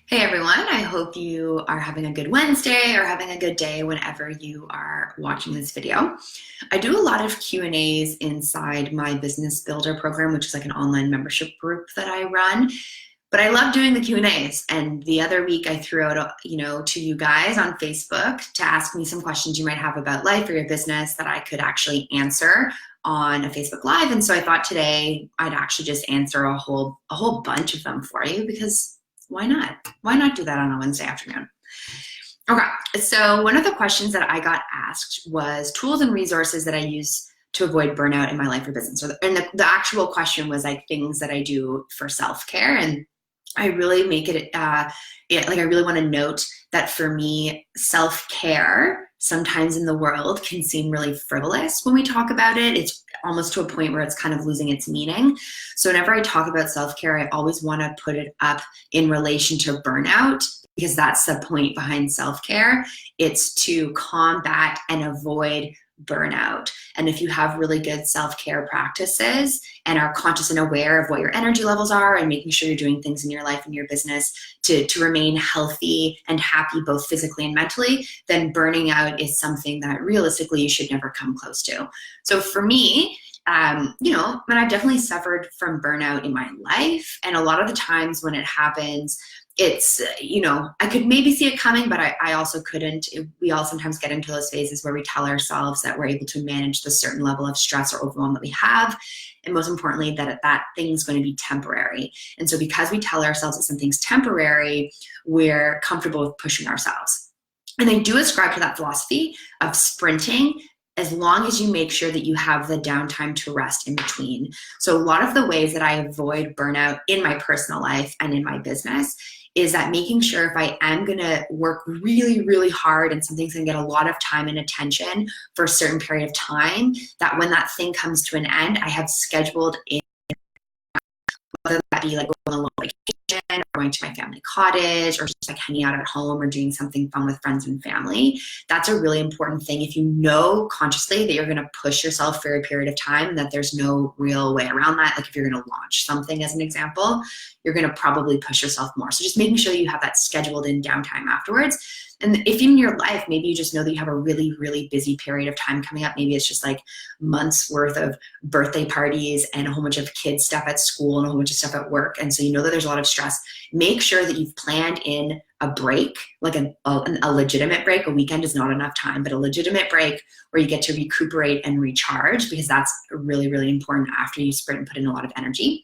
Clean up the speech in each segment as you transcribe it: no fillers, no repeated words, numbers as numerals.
Hey everyone, I hope you are having a good Wednesday or having a good day whenever you are watching this video. I do a lot of Q&As inside my Business Builder program, which is like an online membership group that I run. But I love doing the Q&As. And the other week I threw out, to you guys on Facebook to ask me some questions you might have about life or your business that I could actually answer on a Facebook Live. And so I thought today I'd actually just answer a whole bunch of them for you because why not? Why not do that on a Wednesday afternoon? Okay, so one of the questions that I got asked was tools and resources that I use to avoid burnout in my life or business. And the actual question was like things that I do for self-care. And I really make it, I really want to note that for me, self-care sometimes in the world can seem really frivolous when we talk about it. It's almost to a point where it's kind of losing its meaning. So whenever I talk about self-care, I always want to put it up in relation to burnout, because that's the point behind self-care. It's to combat and avoid burnout. And if you have really good self-care practices and are conscious and aware of what your energy levels are and making sure you're doing things in your life and your business to remain healthy and happy both physically and mentally, then burning out is something that realistically you should never come close to. So for me, and I've definitely suffered from burnout in my life. And a lot of the times when it happens, it's, I could maybe see it coming, but I also couldn't. We all sometimes get into those phases where we tell ourselves that we're able to manage the certain level of stress or overwhelm that we have. And most importantly, that thing's going to be temporary. And so because we tell ourselves that something's temporary, we're comfortable with pushing ourselves. And I do ascribe to that philosophy of sprinting as long as you make sure that you have the downtime to rest in between. So a lot of the ways that I avoid burnout in my personal life and in my business is that making sure if I am going to work really, really hard and something's going to get a lot of time and attention for a certain period of time, that when that thing comes to an end, I have scheduled in, whether that be like going on a long vacation or going to my family cottage or just like hanging out at home or doing something fun with friends and family. That's a really important thing. If you know consciously that you're going to push yourself for a period of time and that there's no real way around that, like if you're going to launch something as an example, you're going to probably push yourself more. So just making sure you have that scheduled in downtime afterwards. And if in your life, maybe you just know that you have a really, really busy period of time coming up, maybe it's just like months worth of birthday parties and a whole bunch of kids stuff at school and a whole bunch of stuff at work. And so you know that there's a lot of stress. Make sure that you've planned in a break, like a legitimate break. A weekend is not enough time, but a legitimate break where you get to recuperate and recharge, because that's really, really important after you sprint and put in a lot of energy.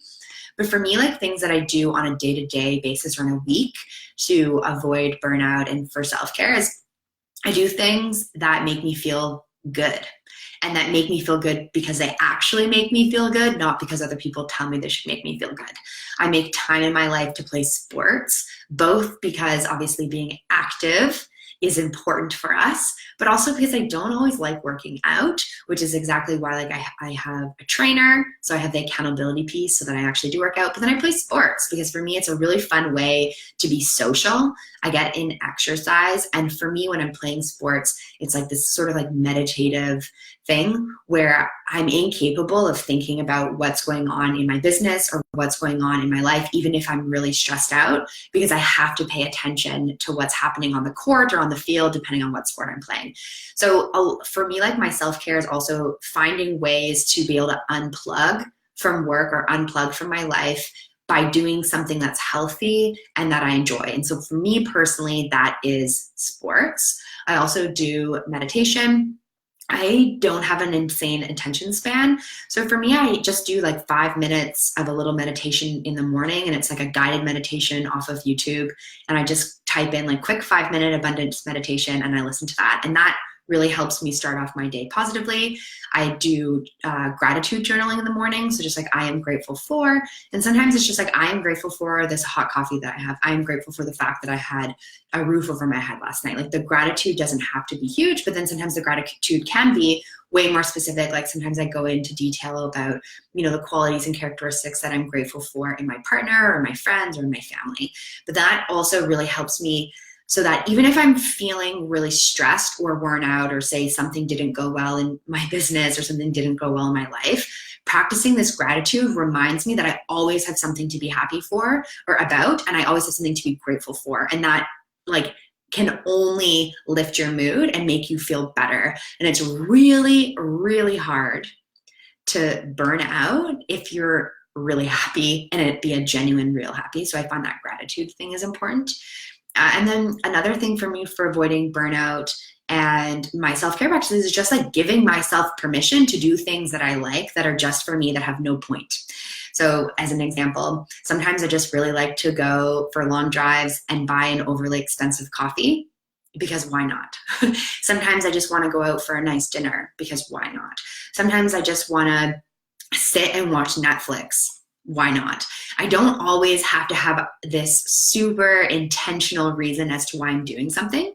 But for me, like things that I do on a day-to-day basis or in a week to avoid burnout and for self-care is I do things that make me feel good, and that make me feel good because they actually make me feel good, not because other people tell me they should make me feel good. I make time in my life to play sports, both because obviously being active is important for us, but also because I don't always like working out, which is exactly why like I have a trainer, so I have the accountability piece so that I actually do work out, but then I play sports because for me it's a really fun way to be social. I get in exercise, and for me when I'm playing sports, it's like this sort of like meditative thing where I'm incapable of thinking about what's going on in my business or what's going on in my life, even if I'm really stressed out, because I have to pay attention to what's happening on the court or on the field, depending on what sport I'm playing. So for me, like my self-care is also finding ways to be able to unplug from work or unplug from my life by doing something that's healthy and that I enjoy. And so for me personally, that is sports. I also do meditation. I don't have an insane attention span. So for me, I just do like 5 minutes of a little meditation in the morning, and it's like a guided meditation off of YouTube. And I just type in like quick 5-minute abundance meditation and I listen to that. And that really helps me start off my day positively. I do gratitude journaling in the morning. So just like I am grateful for, and sometimes it's just like I am grateful for this hot coffee that I have. I am grateful for the fact that I had a roof over my head last night. Like the gratitude doesn't have to be huge, but then sometimes the gratitude can be way more specific. Like sometimes I go into detail about, the qualities and characteristics that I'm grateful for in my partner or my friends or in my family. But that also really helps me so that even if I'm feeling really stressed or worn out, or say something didn't go well in my business or something didn't go well in my life, practicing this gratitude reminds me that I always have something to be happy for or about, and I always have something to be grateful for. And that like can only lift your mood and make you feel better. And it's really, really hard to burn out if you're really happy and it be a genuine, real happy. So I find that gratitude thing is important. And then another thing for me for avoiding burnout and my self-care practices is just like giving myself permission to do things that I like, that are just for me, that have no point. So as an example, sometimes I just really like to go for long drives and buy an overly expensive coffee, because why not? Sometimes I just want to go out for a nice dinner, because why not? Sometimes I just want to sit and watch Netflix. Why not? I don't always have to have this super intentional reason as to why I'm doing something.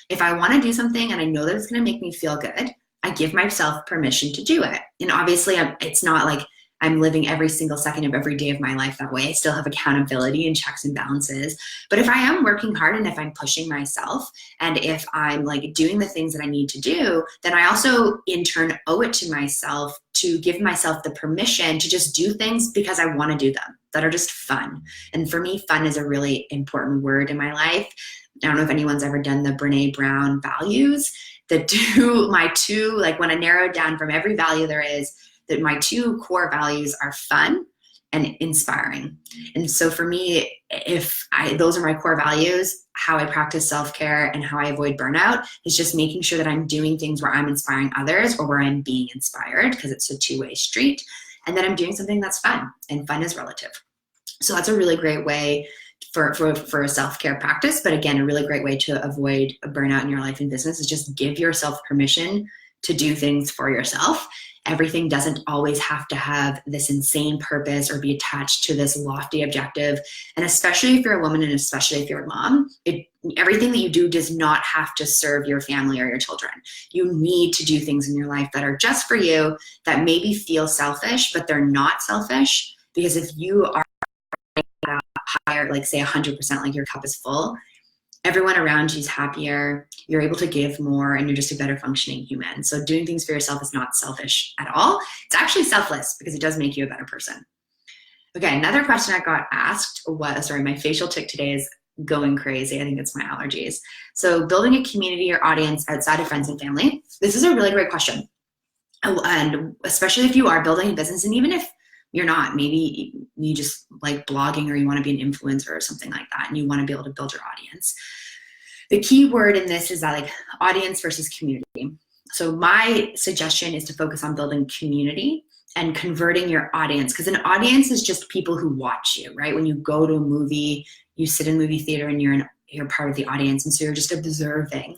If I want to do something and I know that it's going to make me feel good, I give myself permission to do it. And obviously, it's not like I'm living every single second of every day of my life that way. I still have accountability and checks and balances. But if I am working hard and if I'm pushing myself and if I'm like doing the things that I need to do, then I also in turn owe it to myself to give myself the permission to just do things because I want to do them, that are just fun. And for me, fun is a really important word in my life. I don't know if anyone's ever done the Brene Brown values. My two, like when I narrowed down from every value there is, that my two core values are fun and inspiring. And so for me, those are my core values, how I practice self-care and how I avoid burnout is just making sure that I'm doing things where I'm inspiring others or where I'm being inspired, because it's a two-way street, and that I'm doing something that's fun, and fun is relative. So that's a really great way for a self-care practice. But again, a really great way to avoid a burnout in your life and business is just give yourself permission to do things for yourself. Everything doesn't always have to have this insane purpose or be attached to this lofty objective. And especially if you're a woman and especially if you're a mom, everything that you do does not have to serve your family or your children. You need to do things in your life that are just for you, that maybe feel selfish, but they're not selfish. Because if you are higher, like say 100%, like your cup is full, everyone around you is happier, you're able to give more, and you're just a better functioning human. So doing things for yourself is not selfish at all. It's actually selfless because it does make you a better person. Okay, another question I got asked was, sorry, my facial tick today is going crazy. I think it's my allergies. So building a community or audience outside of friends and family. This is a really great question. And especially if you are building a business, and even if you're not, maybe you just like blogging or you want to be an influencer or something like that, and you want to be able to build your audience. The key word in this is that like audience versus community. So my suggestion is to focus on building community and converting your audience, because an audience is just people who watch you, right? When you go to a movie, you sit in movie theater and you're part of the audience, and so you're just observing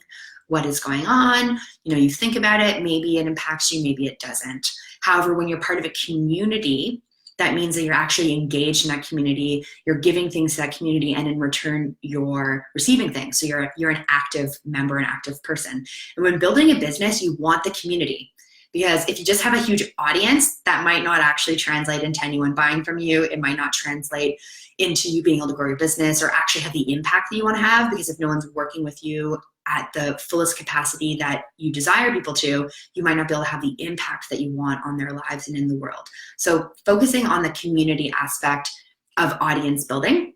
what is going on. You think about it, maybe it impacts you, maybe it doesn't. However, when you're part of a community, that means that you're actually engaged in that community, you're giving things to that community, and in return, you're receiving things. So you're an active member, an active person. And when building a business, you want the community. Because if you just have a huge audience, that might not actually translate into anyone buying from you. It might not translate into you being able to grow your business or actually have the impact that you want to have, because if no one's working with you at the fullest capacity that you desire people to, you might not be able to have the impact that you want on their lives and in the world. So focusing on the community aspect of audience building.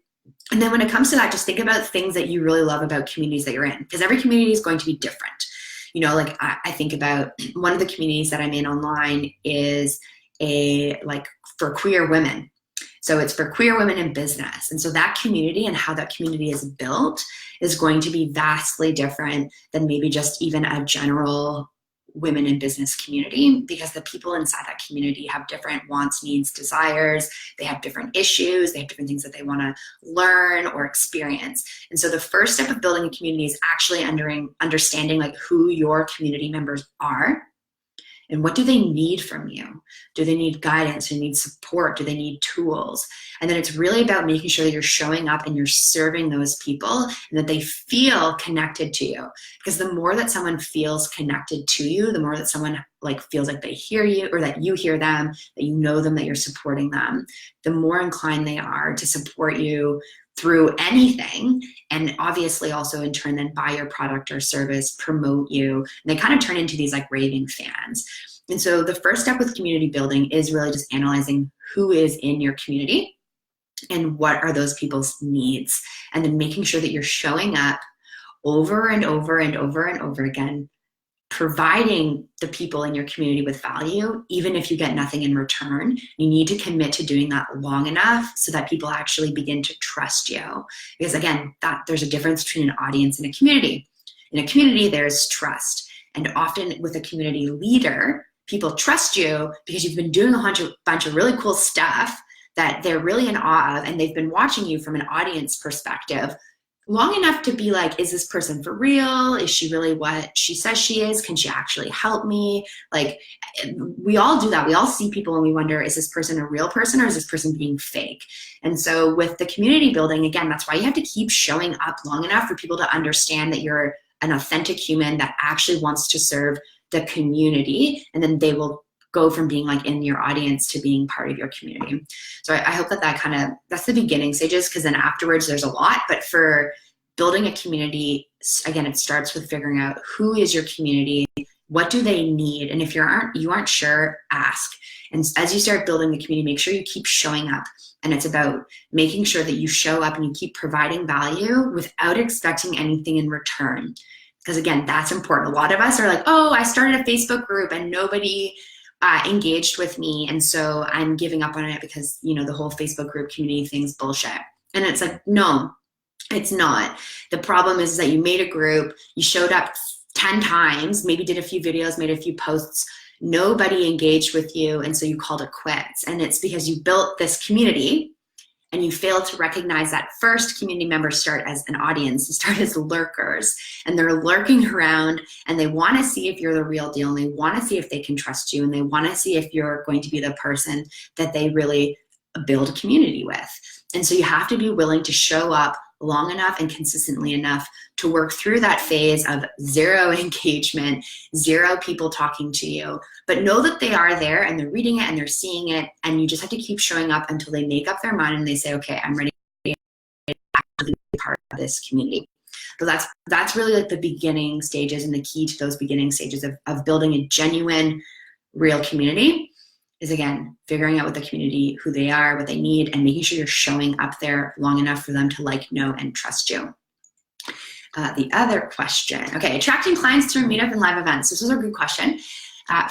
And then when it comes to that, just think about things that you really love about communities that you're in, because every community is going to be different. Like I think about one of the communities that I'm in online is for queer women. So it's for queer women in business. And so that community and how that community is built is going to be vastly different than maybe just even a general women in business community, because the people inside that community have different wants, needs, desires. They have different issues. They have different things that they want to learn or experience. And so the first step of building a community is actually understanding like who your community members are. And what do they need from you? Do they need guidance? Do they need support? Do they need tools? And then it's really about making sure that you're showing up and you're serving those people and that they feel connected to you. Because the more that someone feels connected to you, the more that someone feels like they hear you or that you hear them, that you know them, that you're supporting them, the more inclined they are to support you through anything, and obviously also in turn then buy your product or service, promote you, and they kind of turn into these like raving fans. And so the first step with community building is really just analyzing who is in your community and what are those people's needs, and then making sure that you're showing up over and over and over and over again, providing the people in your community with value, even if you get nothing in return. You need to commit to doing that long enough so that people actually begin to trust you. Because again, there's a difference between an audience and a community. In a community, there's trust. And often with a community leader, people trust you because you've been doing a bunch of really cool stuff that they're really in awe of, and they've been watching you from an audience perspective long enough to be like, is this person for real? Is she really what she says she is? Can she actually help me? Like, we all do that. We all see people and we wonder, is this person a real person or is this person being fake? And so with the community building, again, that's why you have to keep showing up long enough for people to understand that you're an authentic human that actually wants to serve the community, and then they will go from being like in your audience to being part of your community. So I hope that's the beginning stages, because then afterwards there's a lot. But for building a community, again, it starts with figuring out who is your community, what do they need, and if you aren't sure, ask. And as you start building the community, make sure you keep showing up. And it's about making sure that you show up and you keep providing value without expecting anything in return. Because again, that's important. A lot of us are like, oh, I started a Facebook group and nobody engaged with me, and so I'm giving up on it because, you know, the whole Facebook group community thing's bullshit. And it's like, no, it's not. The problem is that you made a group, you showed up 10 times, maybe did a few videos, made a few posts, nobody engaged with you, and so you called it quits. And it's because you built this community and you fail to recognize that first community members start as an audience, they start as lurkers, and they're lurking around and they want to see if you're the real deal, and they want to see if they can trust you, and they want to see if you're going to be the person that they really build a community with. And so you have to be willing to show up long enough and consistently enough to work through that phase of zero engagement, zero people talking to you, but know that they are there and they're reading it and they're seeing it, and you just have to keep showing up until they make up their mind and they say, okay, I'm ready to be part of this community. So that's really like the beginning stages, and the key to those beginning stages of building a genuine, real community is, again, figuring out what the community, who they are, what they need, and making sure you're showing up there long enough for them to like, know, and trust you. The other question, okay, attracting clients through meetup and live events. This was a good question.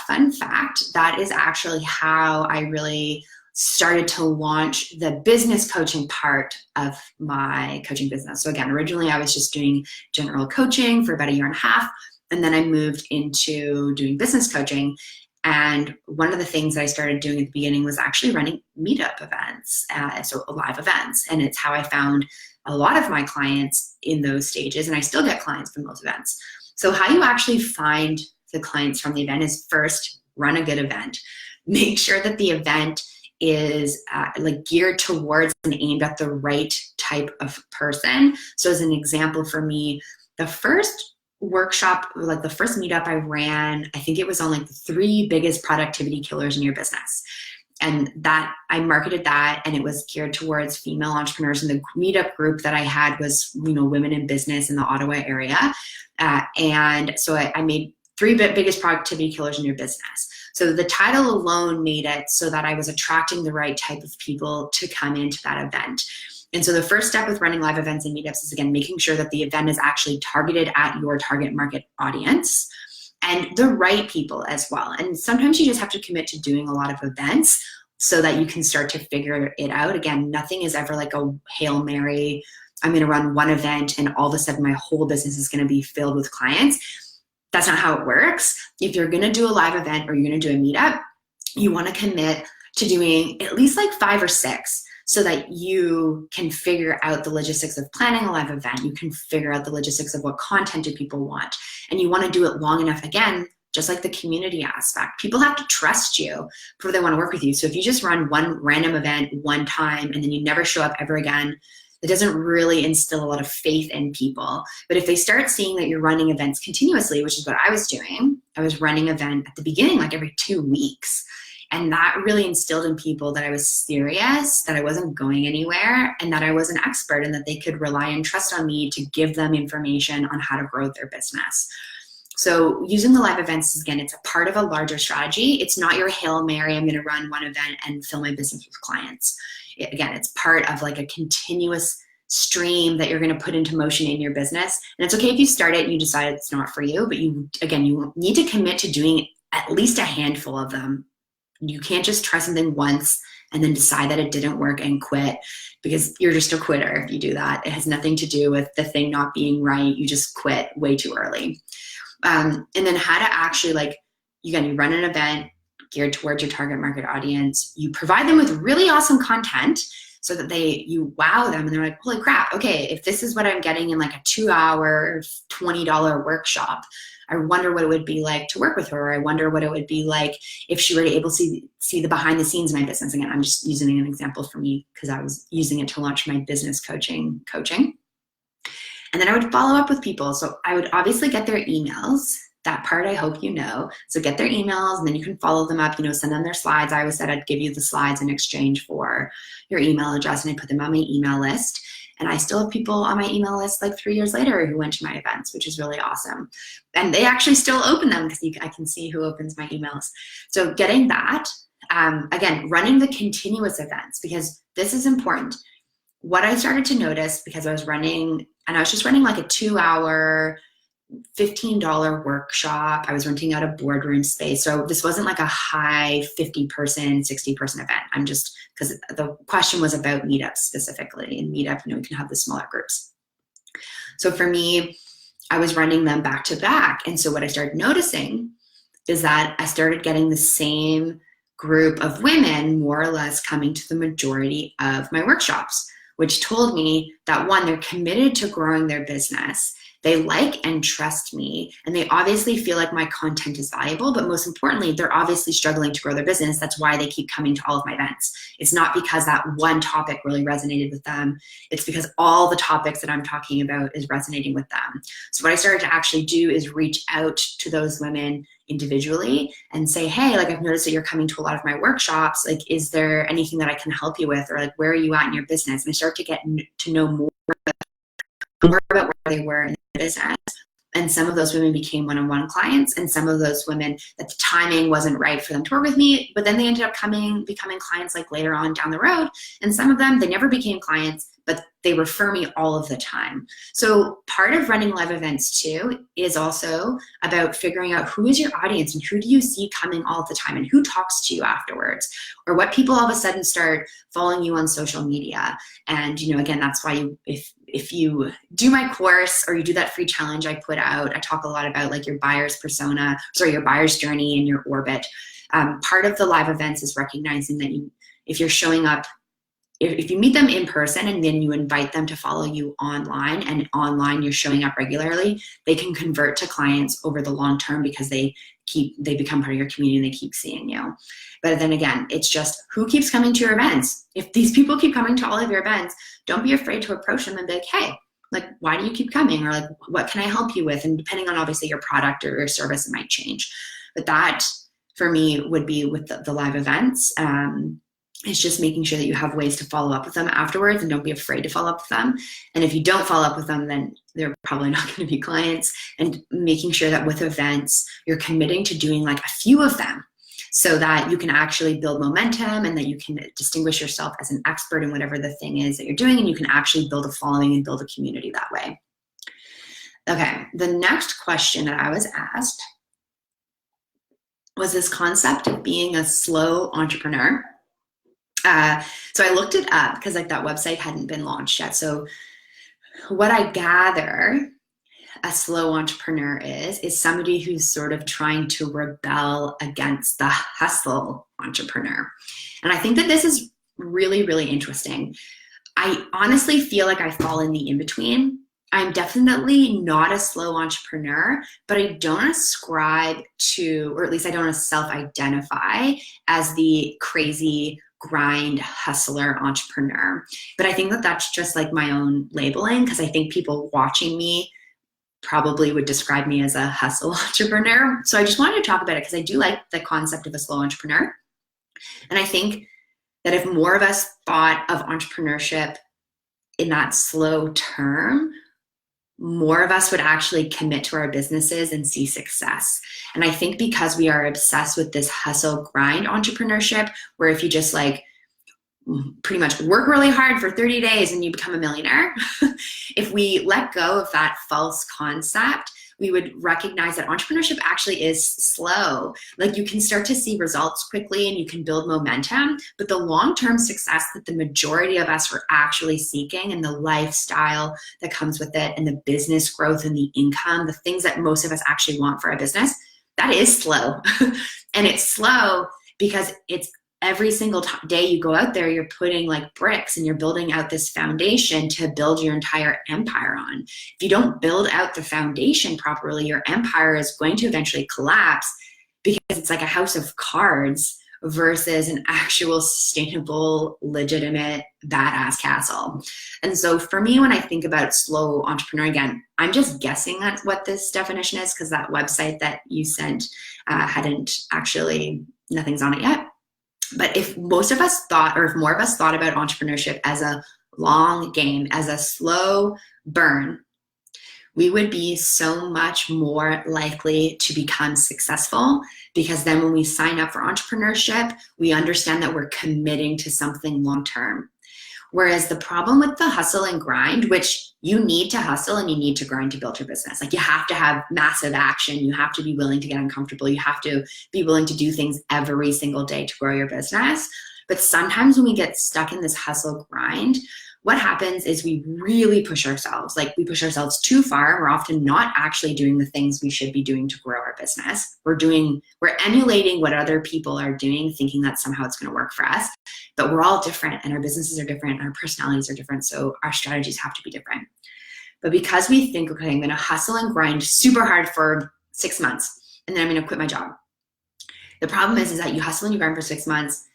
Fun fact, that is actually how I really started to launch the business coaching part of my coaching business. So again, originally I was just doing general coaching for about a year and a half, and then I moved into doing business coaching. And one of the things that I started doing at the beginning was actually running meetup events, so live events. And it's how I found a lot of my clients in those stages, and I still get clients from those events. So how you actually find the clients from the event is, first, run a good event. Make sure that the event is like geared towards and aimed at the right type of person. So as an example for me, the first workshop, like the first meetup I ran, I think it was on like the 3 biggest productivity killers in your business. And that I marketed that, and it was geared towards female entrepreneurs. And the meetup group that I had was, you know, women in business in the Ottawa area. And so I made 3 biggest productivity killers in your business. So the title alone made it so that I was attracting the right type of people to come into that event. And so the first step with running live events and meetups is, again, making sure that the event is actually targeted at your target market audience and the right people as well. And sometimes you just have to commit to doing a lot of events so that you can start to figure it out. Again, nothing is ever like a Hail Mary, I'm going to run one event and all of a sudden my whole business is going to be filled with clients. That's not how it works. If you're going to do a live event or you're going to do a meetup, you want to commit to doing at least like 5 or 6 so that you can figure out the logistics of planning a live event. You can figure out the logistics of what content do people want. And you want to do it long enough, again, just like the community aspect. People have to trust you before they want to work with you. So if you just run one random event one time and then you never show up ever again, it doesn't really instill a lot of faith in people. But if they start seeing that you're running events continuously, which is what I was doing, I was running an event at the beginning like every 2 weeks. And that really instilled in people that I was serious, that I wasn't going anywhere, and that I was an expert and that they could rely and trust on me to give them information on how to grow their business. So using the live events is, again, it's a part of a larger strategy. It's not your Hail Mary, I'm going to run one event and fill my business with clients. Again, it's part of like a continuous stream that you're going to put into motion in your business. And it's okay if you start it and you decide it's not for you, but you need to commit to doing at least a handful of them. You can't just try something once and then decide that it didn't work and quit, because you're just a quitter if you do that. It has nothing to do with the thing not being right. You just quit way too early. And then how to actually, like, you run an event geared towards your target market audience. You provide them with really awesome content so that you wow them and they're like, holy crap, okay, if this is what I'm getting in like a 2-hour, $20 workshop, I wonder what it would be like to work with her. Or I wonder what it would be like if she were to able to see the behind the scenes of my business. Again, I'm just using an example for me because I was using it to launch my business coaching. And then I would follow up with people. So I would obviously get their emails. That part I hope you know. So get their emails and then you can follow them up, send them their slides. I always said I'd give you the slides in exchange for your email address, and I put them on my email list. And I still have people on my email list like 3 years later who went to my events, which is really awesome. And they actually still open them because I can see who opens my emails. So getting that, again, running the continuous events, because this is important. What I started to notice, because I was just running like a 2-hour, $15 workshop. I was renting out a boardroom space. So this wasn't like a high 50-person, 60-person event. Because the question was about meetups specifically. In meetup, we can have the smaller groups. So for me, I was running them back to back. And so what I started noticing is that I started getting the same group of women more or less coming to the majority of my workshops, which told me that, one, they're committed to growing their business. They like and trust me, and they obviously feel like my content is valuable, but most importantly, they're obviously struggling to grow their business. That's why they keep coming to all of my events. It's not because that one topic really resonated with them. It's because all the topics that I'm talking about is resonating with them. So what I started to actually do is reach out to those women individually and say, hey, like, I've noticed that you're coming to a lot of my workshops. Like, is there anything that I can help you with? Or like, where are you at in your business? And I start to get to know more about where they were in the business. And some of those women became one-on-one clients, and some of those women that the timing wasn't right for them to work with me, but then they ended up becoming clients like later on down the road. And some of them, they never became clients, but they refer me all of the time. So part of running live events too is also about figuring out who is your audience and who do you see coming all the time and who talks to you afterwards, or what people all of a sudden start following you on social media. And, again, that's why if you do my course or you do that free challenge I put out, I talk a lot about like your buyer's your buyer's journey and your orbit. Part of the live events is recognizing that if you're showing up, if you meet them in person and then you invite them to follow you online, and online you're showing up regularly, they can convert to clients over the long term because they become part of your community and they keep seeing you. But then again, it's just who keeps coming to your events. If these people keep coming to all of your events, don't be afraid to approach them and be like, hey, like, why do you keep coming? Or like, what can I help you with? And depending on obviously your product or your service, it might change. But that for me would be with the live events. It's just making sure that you have ways to follow up with them afterwards, and don't be afraid to follow up with them. And if you don't follow up with them, then they're probably not going to be clients. And making sure that with events, you're committing to doing like a few of them so that you can actually build momentum and that you can distinguish yourself as an expert in whatever the thing is that you're doing, and you can actually build a following and build a community that way. Okay, the next question that I was asked was this concept of being a slow entrepreneur. So I looked it up because like that website hadn't been launched yet. So what I gather a slow entrepreneur is somebody who's sort of trying to rebel against the hustle entrepreneur. And I think that this is really, really interesting. I honestly feel like I fall in the in-between. I'm definitely not a slow entrepreneur, but I don't ascribe to, or at least I don't self-identify as the crazy grind hustler entrepreneur. But I think that that's just like my own labeling, because I think people watching me probably would describe me as a hustle entrepreneur. So I just wanted to talk about it because I do like the concept of a slow entrepreneur. And I think that if more of us thought of entrepreneurship in that slow term, more of us would actually commit to our businesses and see success. And I think because we are obsessed with this hustle grind entrepreneurship, where if you just like pretty much work really hard for 30 days and you become a millionaire, if we let go of that false concept, we would recognize that entrepreneurship actually is slow. Like you can start to see results quickly and you can build momentum, but the long-term success that the majority of us are actually seeking and the lifestyle that comes with it and the business growth and the income, the things that most of us actually want for our business, that is slow. And it's slow because it's every single day you go out there, you're putting like bricks and you're building out this foundation to build your entire empire on. If you don't build out the foundation properly, your empire is going to eventually collapse because it's like a house of cards versus an actual sustainable, legitimate, badass castle. And so for me, when I think about slow entrepreneur, again, I'm just guessing at what this definition is because that website that you sent hadn't actually, nothing's on it yet. But if most of us thought, or if more of us thought about entrepreneurship as a long game, as a slow burn, we would be so much more likely to become successful because then when we sign up for entrepreneurship, we understand that we're committing to something long-term. Whereas the problem with the hustle and grind, which you need to hustle and you need to grind to build your business. Like you have to have massive action. You have to be willing to get uncomfortable. You have to be willing to do things every single day to grow your business. But sometimes when we get stuck in this hustle grind, what happens is we really push ourselves. Like we push ourselves too far. We're often not actually doing the things we should be doing to grow our business. We're emulating what other people are doing, thinking that somehow it's going to work for us. But we're all different and our businesses are different. And our personalities are different. So our strategies have to be different. But because we think, okay, I'm going to hustle and grind super hard for 6 months and then I'm going to quit my job. The problem is that you hustle and you grind for 6 months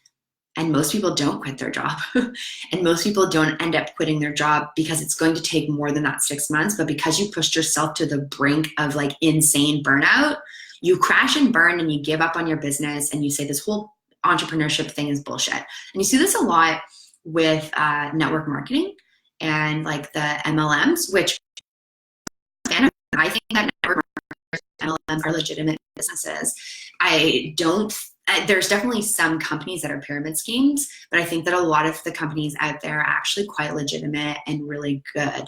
and most people don't quit their job. And most people don't end up quitting their job because it's going to take more than that 6 months. But because you pushed yourself to the brink of like insane burnout, you crash and burn and you give up on your business and you say this whole entrepreneurship thing is bullshit. And you see this a lot with network marketing and like the MLMs, which I think that network marketing MLMs are legitimate businesses. There's definitely some companies that are pyramid schemes, but I think that a lot of the companies out there are actually quite legitimate and really good.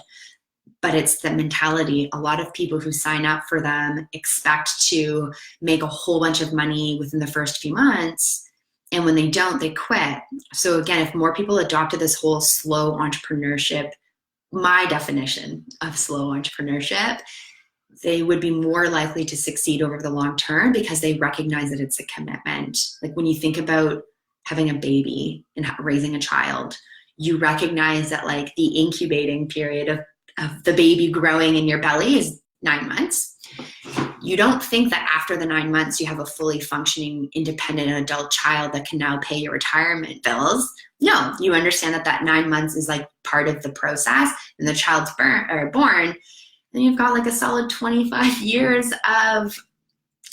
But it's the mentality. A lot of people who sign up for them expect to make a whole bunch of money within the first few months. And when they don't, they quit. So again, if more people adopted this whole slow entrepreneurship, my definition of slow entrepreneurship, they would be more likely to succeed over the long term because they recognize that it's a commitment. Like when you think about having a baby and raising a child, you recognize that like the incubating period of the baby growing in your belly is 9 months. You don't think that after the 9 months you have a fully functioning, independent adult child that can now pay your retirement bills. No, you understand that that 9 months is like part of the process and the child's born. Then you've got like a solid 25 years of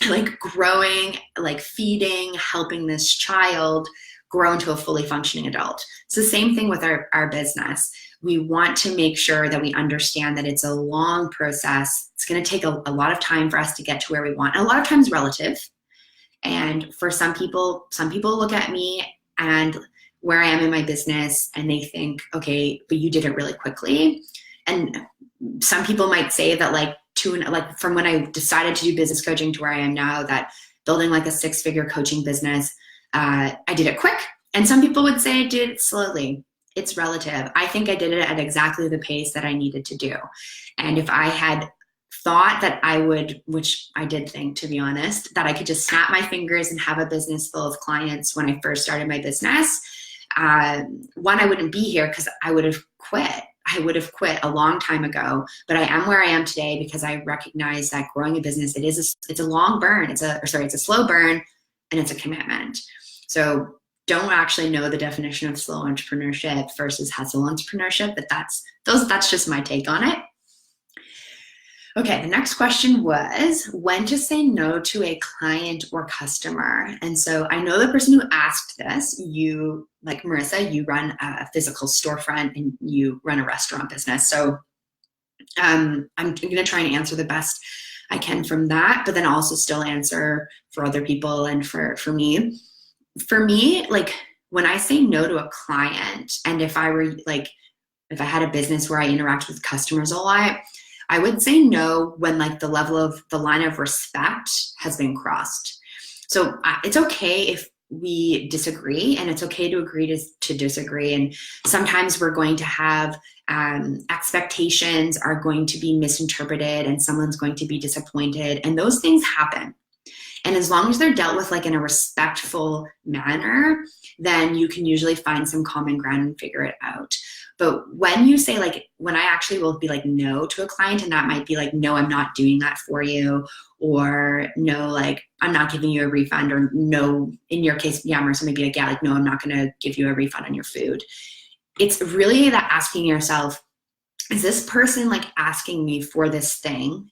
like growing, like feeding, helping this child grow into a fully functioning adult. It's the same thing with our business. We want to make sure that we understand that it's a long process. It's going to take a lot of time for us to get to where we want. And a lot of times relative. And for some people look at me and where I am in my business and they think, okay, but you did it really quickly. And some people might say that like from when I decided to do business coaching to where I am now, that building like a 6-figure coaching business, I did it quick. And some people would say I did it slowly. It's relative. I think I did it at exactly the pace that I needed to do. And if I had thought that I would, which I did think, to be honest, that I could just snap my fingers and have a business full of clients when I first started my business, one, I wouldn't be here because I would have quit. I would have quit a long time ago, but I am where I am today because I recognize that growing a business, it's a long burn. It's a slow burn and it's a commitment. So don't actually know the definition of slow entrepreneurship versus hustle entrepreneurship, but that's just my take on it. Okay, the next question was when to say no to a client or customer. And so I know the person who asked this, you, like Marissa, you run a physical storefront and you run a restaurant business. So I'm going to try and answer the best I can from that, but then also still answer for other people and for me. For me, like when I say no to a client, and if I were like, if I had a business where I interact with customers a lot, I would say no when like the level of the line of respect has been crossed. So it's okay if we disagree, and it's okay to agree to disagree. And sometimes we're going to have expectations are going to be misinterpreted and someone's going to be disappointed, and those things happen. And as long as they're dealt with like in a respectful manner, then you can usually find some common ground and figure it out. But when you say like, when I actually will be like no to a client, and that might be like, no, I'm not doing that for you, or no, like I'm not giving you a refund, or no, in your case, yeah, Marissa, maybe like, yeah, like, no, I'm not going to give you a refund on your food. It's really that asking yourself, is this person like asking me for this thing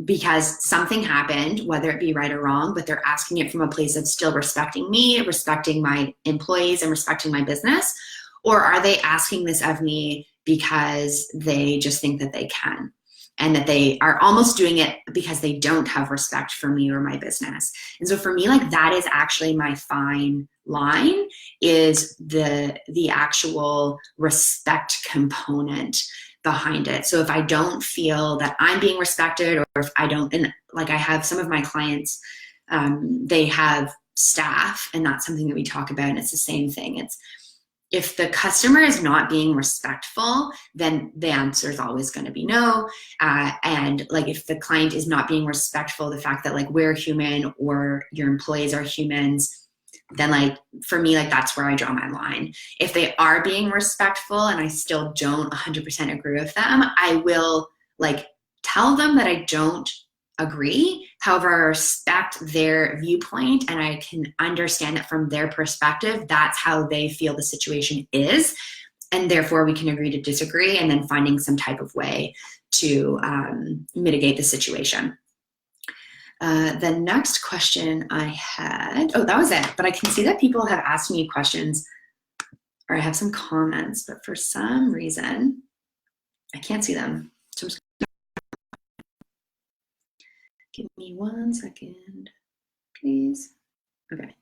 because something happened, whether it be right or wrong, but they're asking it from a place of still respecting me, respecting my employees, and respecting my business? Or are they asking this of me because they just think that they can, and that they are almost doing it because they don't have respect for me or my business? And so for me, like that is actually my fine line, is the actual respect component behind it. So if I don't feel that I'm being respected, or if I don't, and like I have some of my clients, they have staff, and that's something that we talk about, and it's the same thing. It's if the customer is not being respectful, then the answer is always going to be no. And like if the client is not being respectful, the fact that like we're human or your employees are humans, then like for me, like that's where I draw my line. If they are being respectful and I still don't 100% agree with them, I will like tell them that I don't agree. However, I respect their viewpoint and I can understand it from their perspective. That's how they feel the situation is. And therefore we can agree to disagree, and then finding some type of way to mitigate the situation. The next question I had, oh, that was it. But I can see that people have asked me questions, or I have some comments, but for some reason, I can't see them. So I'm just give me 1 second, please. Okay.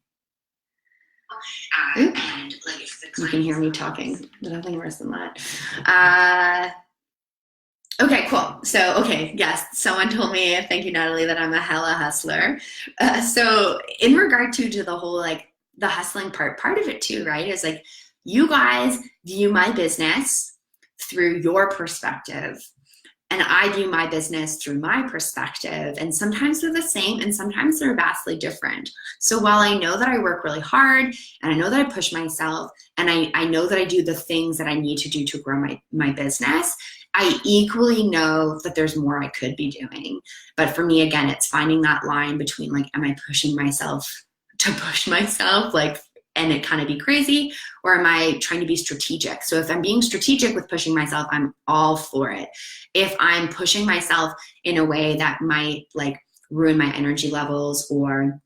You can hear me talking. Nothing worse than that. Okay, cool. So, okay, yes, someone told me, thank you, Natalie, that I'm a hella hustler. So in regard to the whole, like, the hustling part of it too, right, is like, you guys view my business through your perspective, and I view my business through my perspective, and sometimes they're the same and sometimes they're vastly different. So while I know that I work really hard, and I know that I push myself, and I know that I do the things that I need to do to grow my business, I equally know that there's more I could be doing. But for me, again, it's finding that line between like, am I pushing myself to push myself, like, and it kind of be crazy, or am I trying to be strategic? So if I'm being strategic with pushing myself, I'm all for it. If I'm pushing myself in a way that might like ruin my energy levels or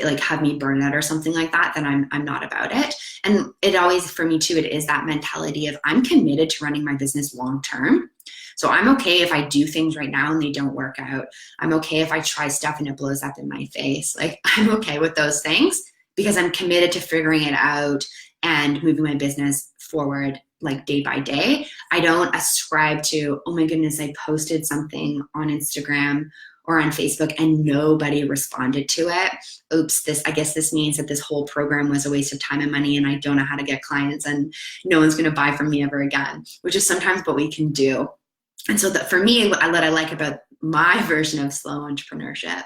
like have me burn out or something like that, then I'm not about it. And it always, for me too, it is that mentality of I'm committed to running my business long term. So I'm okay if I do things right now and they don't work out. I'm okay if I try stuff and it blows up in my face. Like I'm okay with those things because I'm committed to figuring it out and moving my business forward like day by day. I don't ascribe to, oh my goodness, I posted something on Instagram or on Facebook and nobody responded to it. Oops, I guess this means that this whole program was a waste of time and money and I don't know how to get clients and no one's gonna buy from me ever again, which is sometimes what we can do. And so that for me, what I like about my version of slow entrepreneurship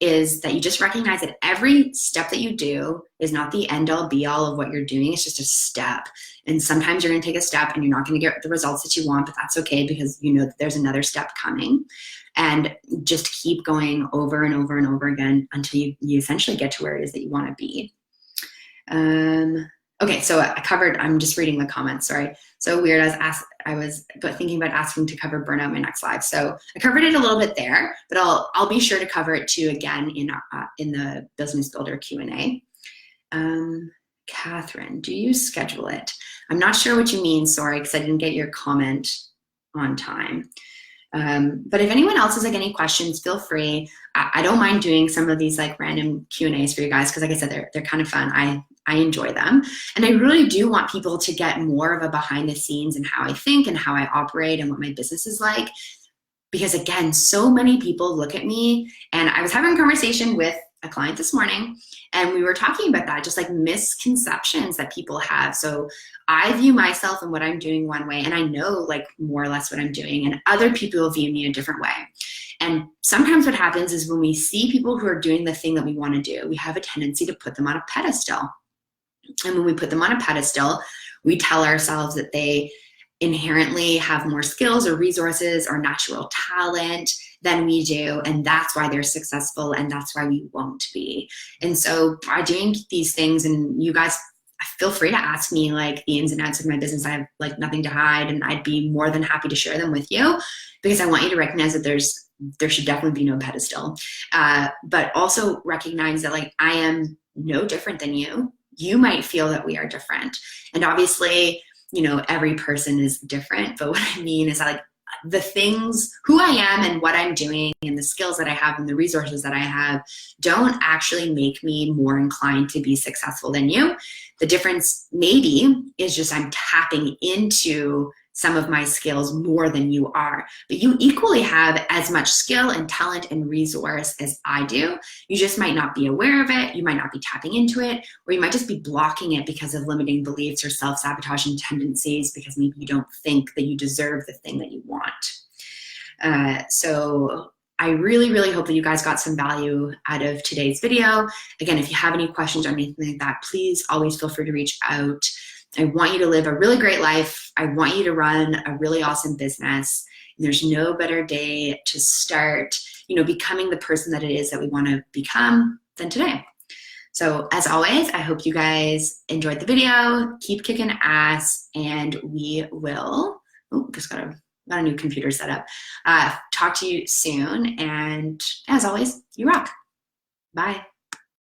is that you just recognize that every step that you do is not the end all be all of what you're doing. It's just a step. And sometimes you're going to take a step and you're not going to get the results that you want, but that's okay because you know that there's another step coming. And just keep going over and over and over again until you essentially get to where it is that you want to be. Okay, so I'm just reading the comments, sorry. so weird. I was thinking about asking to cover burnout in my next live. So I covered it a little bit there, but I'll be sure to cover it too again in the Business Builder Q&A. Catherine, do you schedule it? I'm not sure what you mean, sorry, because I didn't get your comment on time. But if anyone else has like any questions, feel free. I don't mind doing some of these like random Q&As for you guys, because like I said, they're kind of fun. I enjoy them. And I really do want people to get more of a behind the scenes in how I think and how I operate and what my business is like. Because again, so many people look at me, and I was having a conversation with a client this morning, and we were talking about that, just like misconceptions that people have. So I view myself and what I'm doing one way, and I know like more or less what I'm doing, and other people view me a different way. And sometimes what happens is when we see people who are doing the thing that we want to do, we have a tendency to put them on a pedestal. And when we put them on a pedestal, we tell ourselves that they inherently have more skills or resources or natural talent than we do, and that's why they're successful, and that's why we won't be. And so by doing these things, and you guys feel free to ask me like the ins and outs of my business. I have like nothing to hide, and I'd be more than happy to share them with you, because I want you to recognize that there should definitely be no pedestal, but also recognize that like I am no different than you. You might feel that we are different, and obviously, you know, every person is different, but what I mean is that like the things, who I am and what I'm doing and the skills that I have and the resources that I have don't actually make me more inclined to be successful than you. The difference maybe is just I'm tapping into some of my skills more than you are, but you equally have as much skill and talent and resource as I do. You just might not be aware of it. You might not be tapping into it, or you might just be blocking it because of limiting beliefs or self-sabotaging tendencies, because maybe you don't think that you deserve the thing that you want. So I really, really hope that you guys got some value out of today's video. Again, if you have any questions or anything like that, please always feel free to reach out. I want you to live a really great life. I want you to run a really awesome business. And there's no better day to start, you know, becoming the person that it is that we want to become than today. So as always, I hope you guys enjoyed the video. Keep kicking ass, and we will, just got a new computer set up. Talk to you soon. And as always, you rock. Bye.